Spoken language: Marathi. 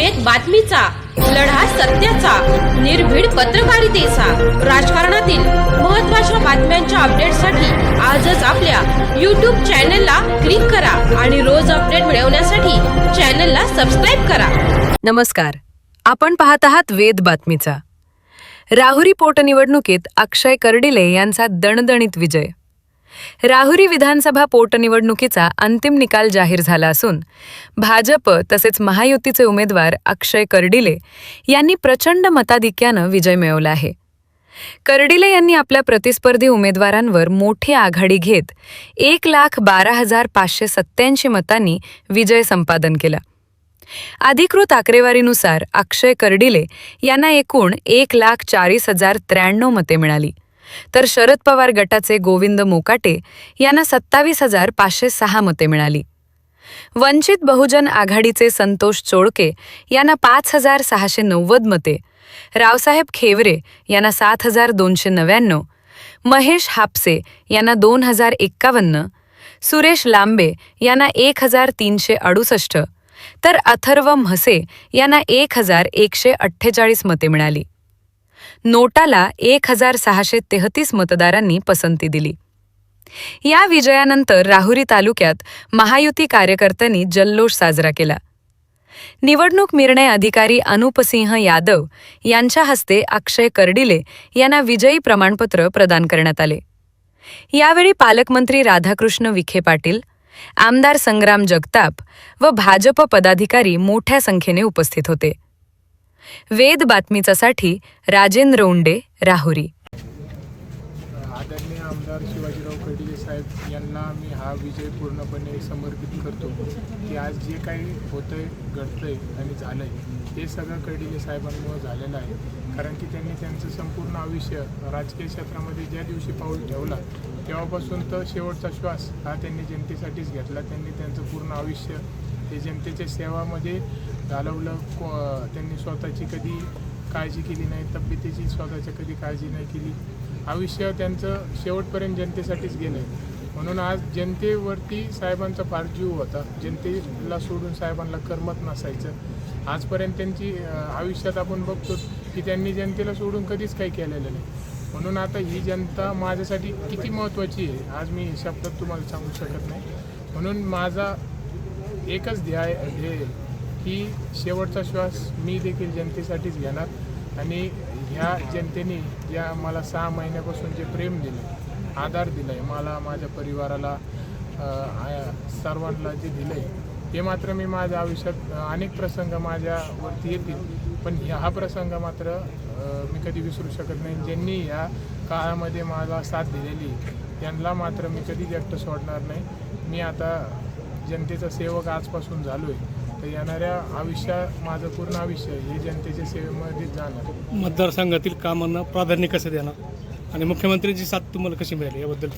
वेद बातमीचा, लढा सत्याचा, निर्भीड पत्रकारितेचा, राजकारणातील महत्त्वाच्या बातम्यांच्या अपडेटसाठी आजच आपल्या YouTube चॅनलला क्लिक करा आणि रोज अपडेट मिळवण्यासाठी चॅनलला सबस्क्राइब करा. नमस्कार, आपण पाहत आहात वेद बातमीचा. राहुरी पोटनिवडणुकीत अक्षय कर्डिले यांचा दणदणीत विजय. राहुरी विधानसभा पोटनिवडणुकीचा अंतिम निकाल जाहीर झाला असून भाजप तसेच महायुतीचे उमेदवार अक्षय कर्डिले यांनी प्रचंड मताधिक्यानं विजय मिळवला आहे. कर्डिले यांनी आपल्या प्रतिस्पर्धी उमेदवारांवर मोठी आघाडी घेत 1,12,587 मतांनी विजय संपादन केला. अधिकृत आकडेवारीनुसार अक्षय कर्डिले यांना एकूण 1,40,093 मते मिळाली, तर शरद पवार गटाचे गोविंद मोकाटे यांना 27,506 मते मिळाली. वंचित बहुजन आघाडीचे संतोष चोळके यांना 5,690 मते, रावसाहेब खेवरे यांना 7,299, महेश हापसे यांना 2,051, सुरेश लांबे यांना 1,368, तर अथर्व म्हसे यांना 1,148 मते मिळाली. नोटाला 1,633 मतदारांनी पसंती दिली. या विजयानंतर राहुरी तालुक्यात महायुती कार्यकर्त्यांनी जल्लोष साजरा केला. निवडणूक निर्णय अधिकारी अनुपसिंह यादव यांच्या हस्ते अक्षय कर्डिले यांना विजयी प्रमाणपत्र प्रदान करण्यात आले. यावेळी पालकमंत्री राधाकृष्ण विखे पाटील, आमदार संग्राम जगताप व भाजप पदाधिकारी मोठ्या संख्येने उपस्थित होते. वेद बातमीचासाठी राजेंद्र उंडे, राहुरी. आदरणीय आमदार शिवाजीराव कर्डिले साहेब यांना मी हा विजय पूर्णपणे समर्पित करतो की आज जे काही होतंय, घडतंय आणि झालंय ते सगळं कर्डिले साहेबांमुळे झालेलं आहे. कारण की त्यांनी त्यांचं संपूर्ण आयुष्य राजकीय क्षेत्रामध्ये ज्या दिवशी पाऊल ठेवला तेव्हापासून तर शेवटचा श्वास हा त्यांनी जनतेसाठीच घेतला. त्यांनी त्यांचं पूर्ण आयुष्य ते जनतेच्या सेवामध्ये घालवलं. त्यांनी स्वतःची कधी काळजी केली नाही, तब्येतीची स्वतःच्या कधी काळजी नाही केली. आयुष्य त्यांचं शेवटपर्यंत जनतेसाठीच गेलं आहे. म्हणून आज जनतेवरती साहेबांचा फार जीव होता. जनतेला सोडून साहेबांना करमत नसायचं. आजपर्यंत त्यांची आयुष्यात आपण बघतो की त्यांनी जनतेला सोडून कधीच काही केलेलं नाही. म्हणून आता ही जनता माझ्यासाठी किती महत्त्वाची आहे आज मी शब्दात तुम्हाला सांगू शकत नाही. म्हणून माझा एकच ध्येय की शेवटचा श्वास मी देखील जनतेसाठीच घेणार आणि ह्या जनतेने ज्या मला 6 महिन्यापासून जे प्रेम दिलं, आधार दिला आहे, मला माझ्या परिवाराला सर्वांना जे दिलं आहे ते मात्र मी माझ्या आयुष्यात अनेक प्रसंग माझ्यावरती येतील, पण हा प्रसंग मात्र मी कधी विसरू शकत नाही. ज्यांनी ह्या काळामध्ये मला साथ दिलेली त्यांना मात्र मी कधीच एकटं सोडणार नाही. मी आता जनतेचा सेवक आजपासून झालो आहे, तर येणाऱ्या आयुष्यात माझं पूर्ण आयुष्य हे जनतेच्या सेवेमध्येच जाणार. मतदारसंघातील कामांना प्राधान्य कसं देणार आणि मुख्यमंत्र्यांची साथ तुम्हाला कशी मिळाली याबद्दल